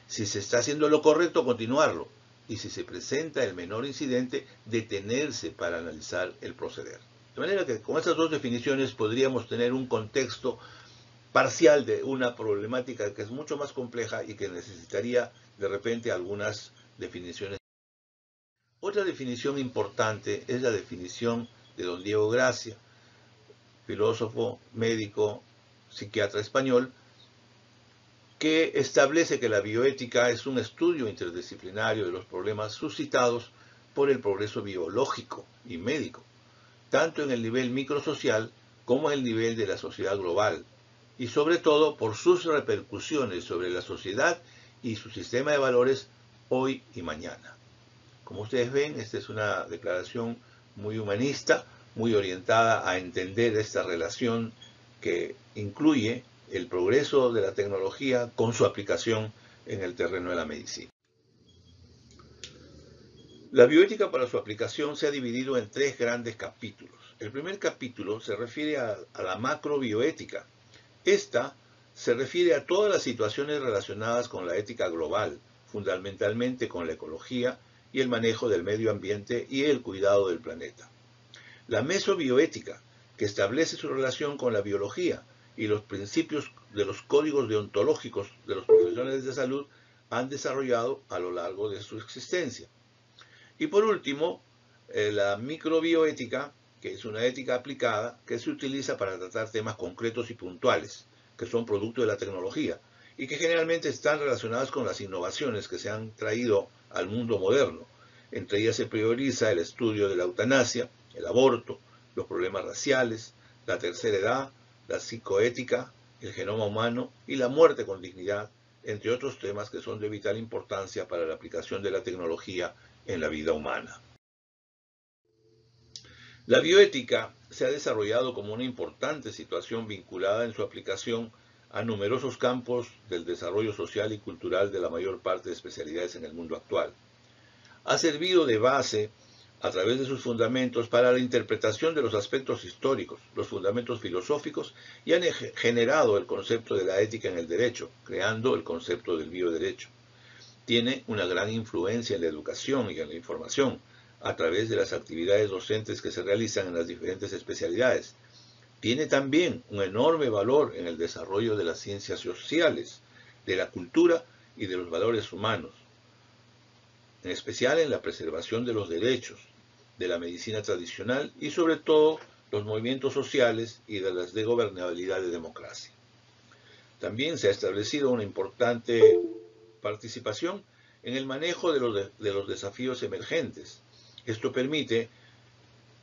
Si se está haciendo lo correcto, continuarlo. Y si se presenta el menor incidente, detenerse para analizar el proceder. De manera que con estas dos definiciones podríamos tener un contexto parcial de una problemática que es mucho más compleja y que necesitaría de repente algunas definiciones. Otra definición importante es la definición de don Diego Gracia, filósofo, médico, psiquiatra español, que establece que la bioética es un estudio interdisciplinario de los problemas suscitados por el progreso biológico y médico, tanto en el nivel microsocial como en el nivel de la sociedad global, y sobre todo por sus repercusiones sobre la sociedad y su sistema de valores hoy y mañana. Como ustedes ven, esta es una declaración muy humanista, muy orientada a entender esta relación que incluye el progreso de la tecnología con su aplicación en el terreno de la medicina. La bioética para su aplicación se ha dividido en 3 grandes capítulos. El primer capítulo se refiere a la macrobioética. Esta se refiere a todas las situaciones relacionadas con la ética global, fundamentalmente con la ecología y el manejo del medio ambiente y el cuidado del planeta. La mesobioética, que establece su relación con la biología y los principios de los códigos deontológicos de los profesionales de salud han desarrollado a lo largo de su existencia. Y por último, la microbioética, que es una ética aplicada que se utiliza para tratar temas concretos y puntuales, que son producto de la tecnología y que generalmente están relacionadas con las innovaciones que se han traído al mundo moderno. Entre ellas se prioriza el estudio de la eutanasia, el aborto, los problemas raciales, la tercera edad, la psicoética, el genoma humano y la muerte con dignidad, entre otros temas que son de vital importancia para la aplicación de la tecnología en la vida humana. La bioética se ha desarrollado como una importante situación vinculada en su aplicación a numerosos campos del desarrollo social y cultural de la mayor parte de especialidades en el mundo actual. Ha servido de base a través de sus fundamentos para la interpretación de los aspectos históricos, los fundamentos filosóficos y han generado el concepto de la ética en el derecho, creando el concepto del bioderecho. Tiene una gran influencia en la educación y en la información, a través de las actividades docentes que se realizan en las diferentes especialidades. Tiene también un enorme valor en el desarrollo de las ciencias sociales, de la cultura y de los valores humanos, en especial en la preservación de los derechos, de la medicina tradicional y sobre todo los movimientos sociales y de las de gobernabilidad de democracia. También se ha establecido una importante participación en el manejo de los desafíos emergentes. Esto permite,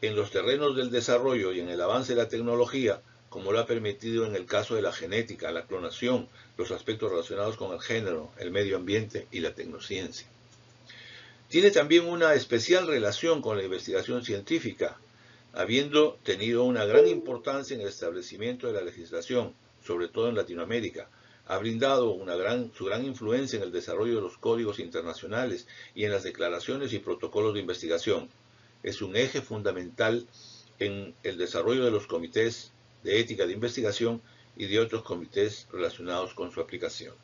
en los terrenos del desarrollo y en el avance de la tecnología, como lo ha permitido en el caso de la genética, la clonación, los aspectos relacionados con el género, el medio ambiente y la tecnociencia. Tiene también una especial relación con la investigación científica, habiendo tenido una gran importancia en el establecimiento de la legislación, sobre todo en Latinoamérica. Ha brindado su gran influencia en el desarrollo de los códigos internacionales y en las declaraciones y protocolos de investigación. Es un eje fundamental en el desarrollo de los comités de ética de investigación y de otros comités relacionados con su aplicación.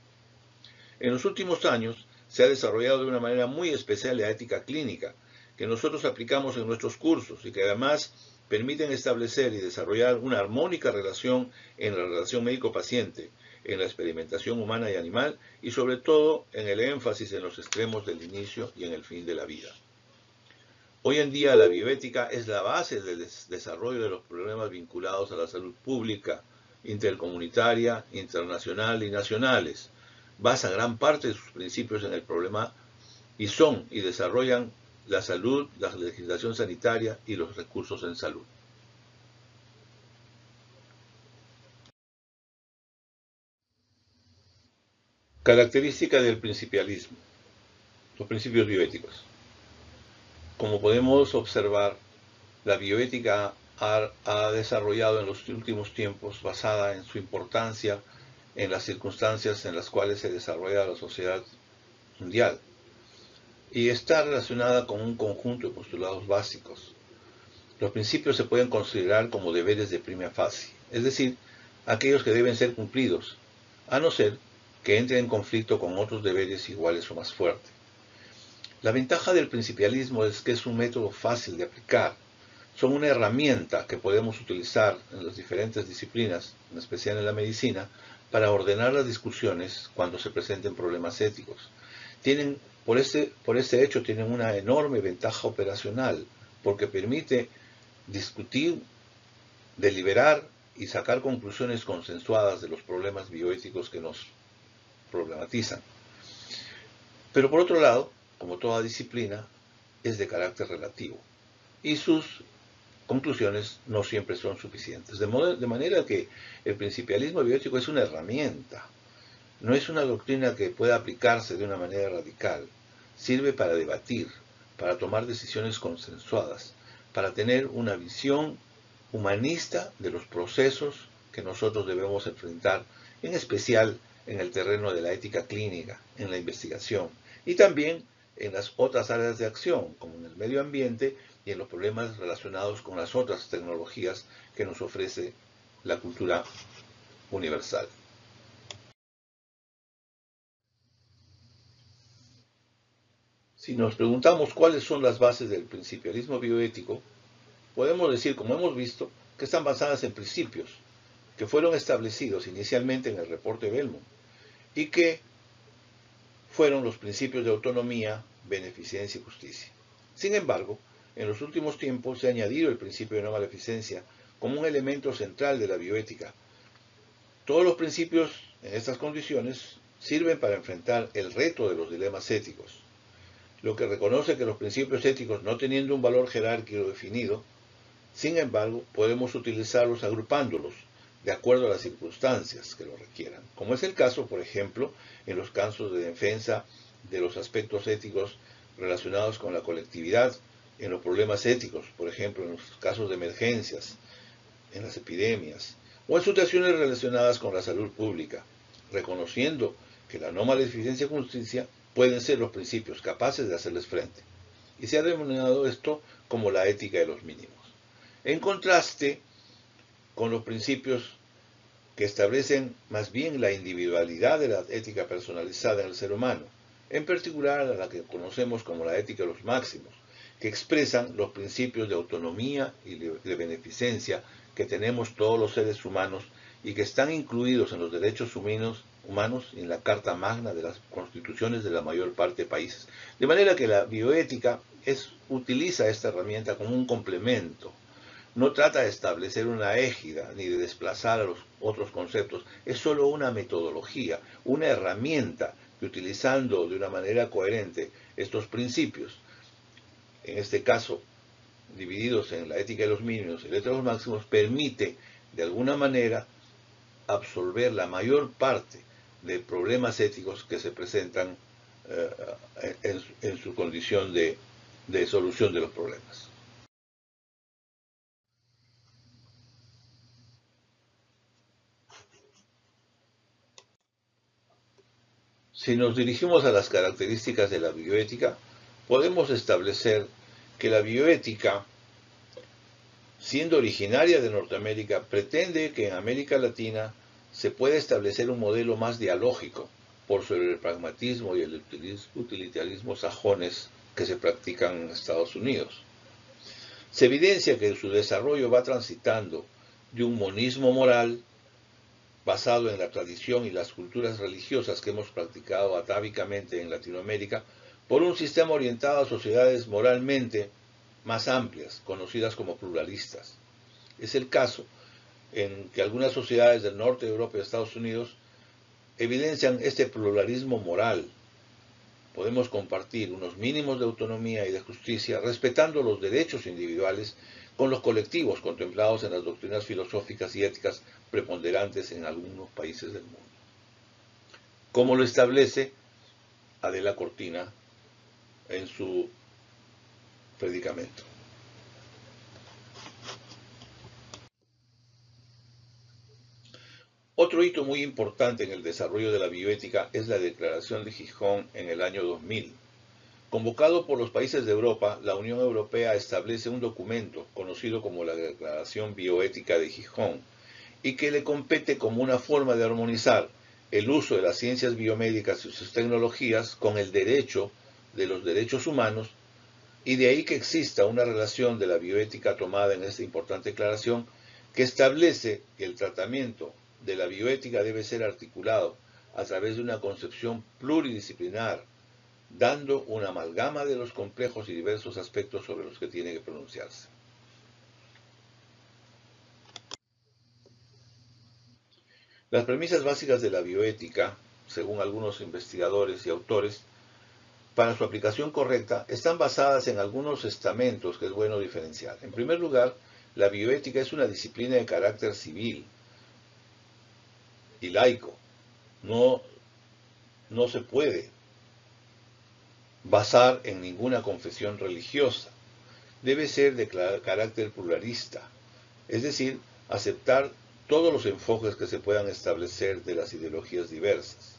En los últimos años se ha desarrollado de una manera muy especial la ética clínica, que nosotros aplicamos en nuestros cursos y que además permiten establecer y desarrollar una armónica relación en la relación médico-paciente, en la experimentación humana y animal y sobre todo en el énfasis en los extremos del inicio y en el fin de la vida. Hoy en día la bioética es la base del desarrollo de los problemas vinculados a la salud pública, intercomunitaria, internacional y nacionales. Basa gran parte de sus principios en el problema y desarrollan la salud, la legislación sanitaria y los recursos en salud. Característica del principialismo. Los principios bioéticos. Como podemos observar, la bioética ha desarrollado en los últimos tiempos, basada en su importancia en las circunstancias en las cuales se desarrolla la sociedad mundial, y está relacionada con un conjunto de postulados básicos. Los principios se pueden considerar como deberes de prima facie, es decir, aquellos que deben ser cumplidos, a no ser que entre en conflicto con otros deberes iguales o más fuertes. La ventaja del principialismo es que es un método fácil de aplicar. Son una herramienta que podemos utilizar en las diferentes disciplinas, en especial en la medicina, para ordenar las discusiones cuando se presenten problemas éticos. Por este hecho, tienen una enorme ventaja operacional, porque permite discutir, deliberar y sacar conclusiones consensuadas de los problemas bioéticos que nos problematizan. Pero por otro lado, como toda disciplina, es de carácter relativo y sus conclusiones no siempre son suficientes. De manera que el principialismo bioético es una herramienta, no es una doctrina que pueda aplicarse de una manera radical. Sirve para debatir, para tomar decisiones consensuadas, para tener una visión humanista de los procesos que nosotros debemos enfrentar, en especial en el terreno de la ética clínica, en la investigación, y también en las otras áreas de acción, como en el medio ambiente y en los problemas relacionados con las otras tecnologías que nos ofrece la cultura universal. Si nos preguntamos cuáles son las bases del principialismo bioético, podemos decir, como hemos visto, que están basadas en principios que fueron establecidos inicialmente en el reporte Bellmont y que fueron los principios de autonomía, beneficencia y justicia. Sin embargo, en los últimos tiempos se ha añadido el principio de no maleficencia como un elemento central de la bioética. Todos los principios en estas condiciones sirven para enfrentar el reto de los dilemas éticos, lo que reconoce que los principios éticos, no teniendo un valor jerárquico definido, sin embargo, podemos utilizarlos agrupándolos de acuerdo a las circunstancias que lo requieran, como es el caso, por ejemplo, en los casos de defensa de los aspectos éticos relacionados con la colectividad, en los problemas éticos, por ejemplo, en los casos de emergencias, en las epidemias, o en situaciones relacionadas con la salud pública, reconociendo que la no maleficencia y justicia pueden ser los principios capaces de hacerles frente. Y se ha denominado esto como la ética de los mínimos. En contraste con los principios que establecen más bien la individualidad de la ética personalizada en el ser humano, en particular a la que conocemos como la ética de los máximos, que expresan los principios de autonomía y de beneficencia que tenemos todos los seres humanos y que están incluidos en los derechos humanos y en la Carta Magna de las constituciones de la mayor parte de países. De manera que la bioética utiliza esta herramienta como un complemento. No trata de establecer una égida ni de desplazar a los otros conceptos. Es solo una metodología, una herramienta que, utilizando de una manera coherente estos principios, en este caso divididos en la ética de los mínimos y la ética de los máximos, permite de alguna manera absolver la mayor parte de problemas éticos que se presentan en su condición de solución de los problemas. Si nos dirigimos a las características de la bioética, podemos establecer que la bioética, siendo originaria de Norteamérica, pretende que en América Latina se pueda establecer un modelo más dialógico por sobre el pragmatismo y el utilitarismo sajones que se practican en Estados Unidos. Se evidencia que su desarrollo va transitando de un monismo moral basado en la tradición y las culturas religiosas que hemos practicado atávicamente en Latinoamérica, por un sistema orientado a sociedades moralmente más amplias, conocidas como pluralistas. Es el caso en que algunas sociedades del norte de Europa y de Estados Unidos evidencian este pluralismo moral. Podemos compartir unos mínimos de autonomía y de justicia, respetando los derechos individuales con los colectivos contemplados en las doctrinas filosóficas y éticas preponderantes en algunos países del mundo. Como lo establece Adela Cortina en su predicamento. Otro hito muy importante en el desarrollo de la bioética es la Declaración de Gijón en el año 2000. Convocado por los países de Europa, la Unión Europea establece un documento conocido como la Declaración Bioética de Gijón y que le compete como una forma de armonizar el uso de las ciencias biomédicas y sus tecnologías con el derecho de los derechos humanos, y de ahí que exista una relación de la bioética tomada en esta importante declaración que establece que el tratamiento de la bioética debe ser articulado a través de una concepción pluridisciplinar, dando una amalgama de los complejos y diversos aspectos sobre los que tiene que pronunciarse. Las premisas básicas de la bioética, según algunos investigadores y autores, para su aplicación correcta, están basadas en algunos estamentos que es bueno diferenciar. En primer lugar, la bioética es una disciplina de carácter civil y laico. No se puede basar en ninguna confesión religiosa. Debe ser de carácter pluralista, es decir, aceptar todos los enfoques que se puedan establecer de las ideologías diversas.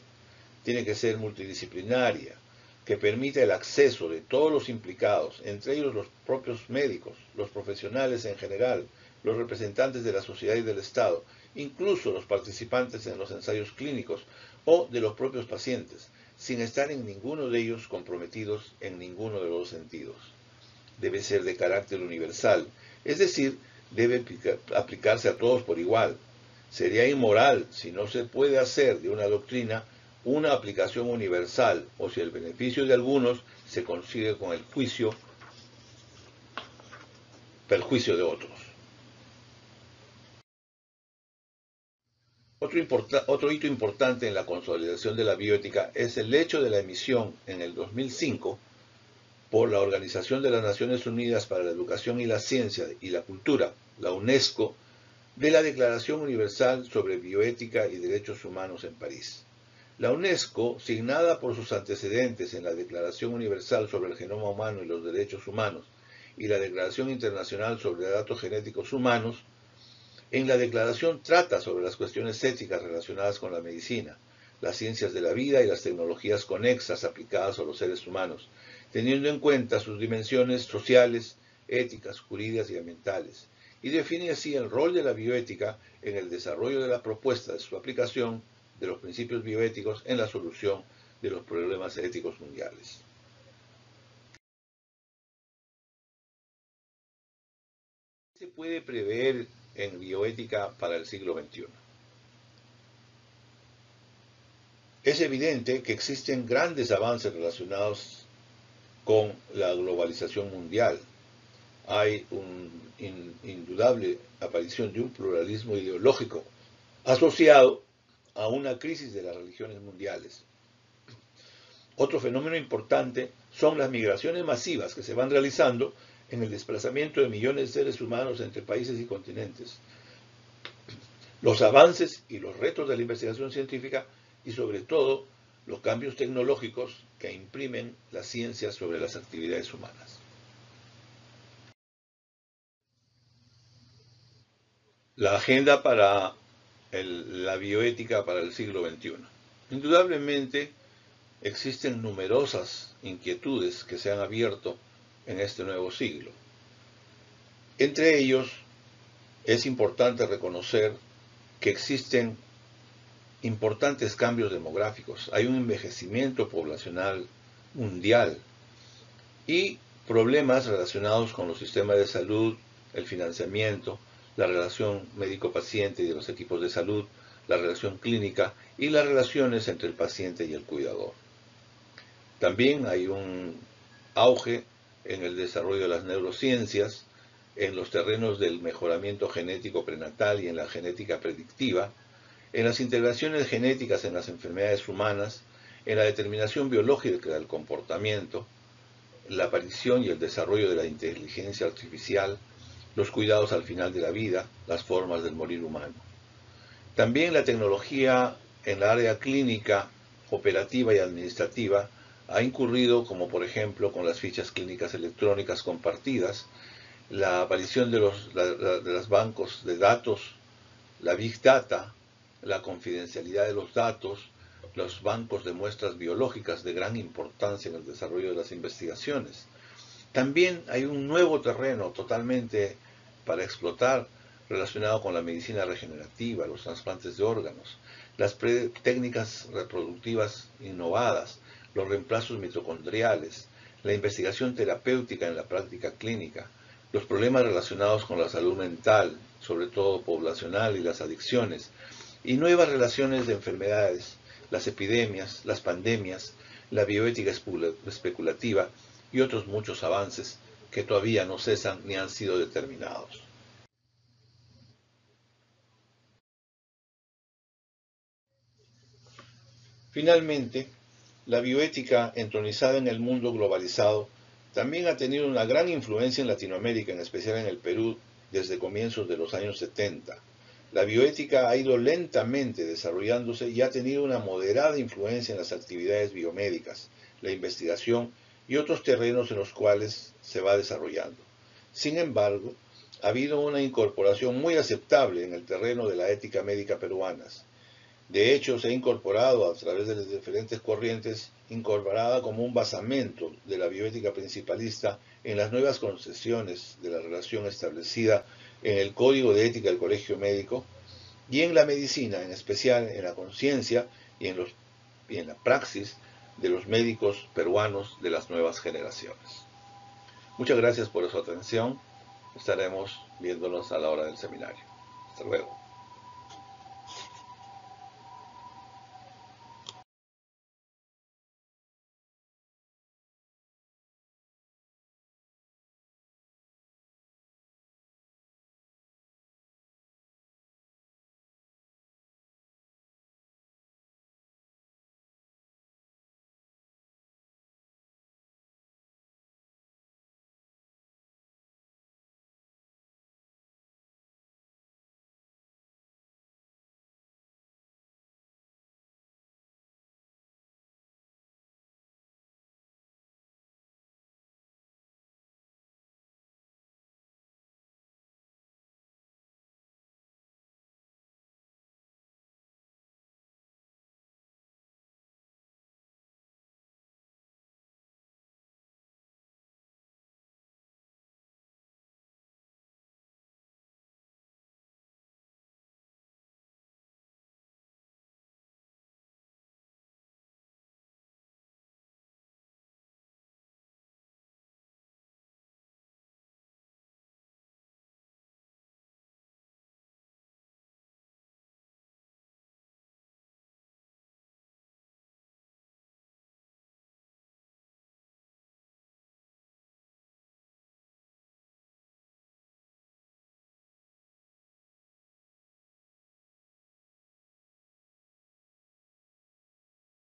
Tiene que ser multidisciplinaria, que permita el acceso de todos los implicados, entre ellos los propios médicos, los profesionales en general, los representantes de la sociedad y del Estado, incluso los participantes en los ensayos clínicos o de los propios pacientes, sin estar en ninguno de ellos comprometidos en ninguno de los sentidos. Debe ser de carácter universal, es decir, debe aplicarse a todos por igual. Sería inmoral si no se puede hacer de una doctrina una aplicación universal, o si el beneficio de algunos se consigue con el juicio perjuicio de otros. Otro hito importante en la consolidación de la bioética es el hecho de la emisión en el 2005 por la Organización de las Naciones Unidas para la Educación y la Ciencia y la Cultura, la UNESCO, de la Declaración Universal sobre Bioética y Derechos Humanos en París. La UNESCO, signada por sus antecedentes en la Declaración Universal sobre el Genoma Humano y los Derechos Humanos y la Declaración Internacional sobre Datos Genéticos Humanos, en la declaración trata sobre las cuestiones éticas relacionadas con la medicina, las ciencias de la vida y las tecnologías conexas aplicadas a los seres humanos, teniendo en cuenta sus dimensiones sociales, éticas, jurídicas y ambientales, y define así el rol de la bioética en el desarrollo de la propuesta de su aplicación de los principios bioéticos en la solución de los problemas éticos mundiales. ¿Qué se puede prever en bioética para el siglo XXI? Es evidente que existen grandes avances relacionados con la globalización mundial. Hay una indudable aparición de un pluralismo ideológico asociado a una crisis de las religiones mundiales. Otro fenómeno importante son las migraciones masivas que se van realizando en el desplazamiento de millones de seres humanos entre países y continentes. Los avances y los retos de la investigación científica y sobre todo los cambios tecnológicos que imprimen las ciencias sobre las actividades humanas. La agenda para la bioética para el siglo XXI. Indudablemente existen numerosas inquietudes que se han abierto en este nuevo siglo. Entre ellos, es importante reconocer que existen importantes cambios demográficos. Hay un envejecimiento poblacional mundial y problemas relacionados con los sistemas de salud, el financiamiento, la relación médico-paciente y de los equipos de salud, la relación clínica y las relaciones entre el paciente y el cuidador. También hay un auge en el desarrollo de las neurociencias, en los terrenos del mejoramiento genético prenatal y en la genética predictiva, en las integraciones genéticas en las enfermedades humanas, en la determinación biológica del comportamiento, la aparición y el desarrollo de la inteligencia artificial, los cuidados al final de la vida, las formas del morir humano. También la tecnología en la área clínica, operativa y administrativa ha incurrido, como por ejemplo con las fichas clínicas electrónicas compartidas, la aparición de los bancos de datos, la Big Data, la confidencialidad de los datos, los bancos de muestras biológicas de gran importancia en el desarrollo de las investigaciones. También hay un nuevo terreno totalmente para explotar relacionado con la medicina regenerativa, los trasplantes de órganos, las técnicas reproductivas innovadas, los reemplazos mitocondriales, la investigación terapéutica en la práctica clínica, los problemas relacionados con la salud mental, sobre todo poblacional y las adicciones, y nuevas relaciones de enfermedades, las epidemias, las pandemias, la bioética especulativa y otros muchos avances que todavía no cesan ni han sido determinados. Finalmente, la bioética entronizada en el mundo globalizado también ha tenido una gran influencia en Latinoamérica, en especial en el Perú, desde comienzos de los años 70. La bioética ha ido lentamente desarrollándose y ha tenido una moderada influencia en las actividades biomédicas, la investigación y otros terrenos en los cuales se va desarrollando. Sin embargo, ha habido una incorporación muy aceptable en el terreno de la ética médica peruanas. De hecho, se ha incorporado a través de las diferentes corrientes, incorporada como un basamento de la bioética principalista en las nuevas concepciones de la relación establecida en el Código de Ética del Colegio Médico y en la medicina, en especial en la conciencia y en la praxis de los médicos peruanos de las nuevas generaciones. Muchas gracias por su atención. Estaremos viéndonos a la hora del seminario. Hasta luego.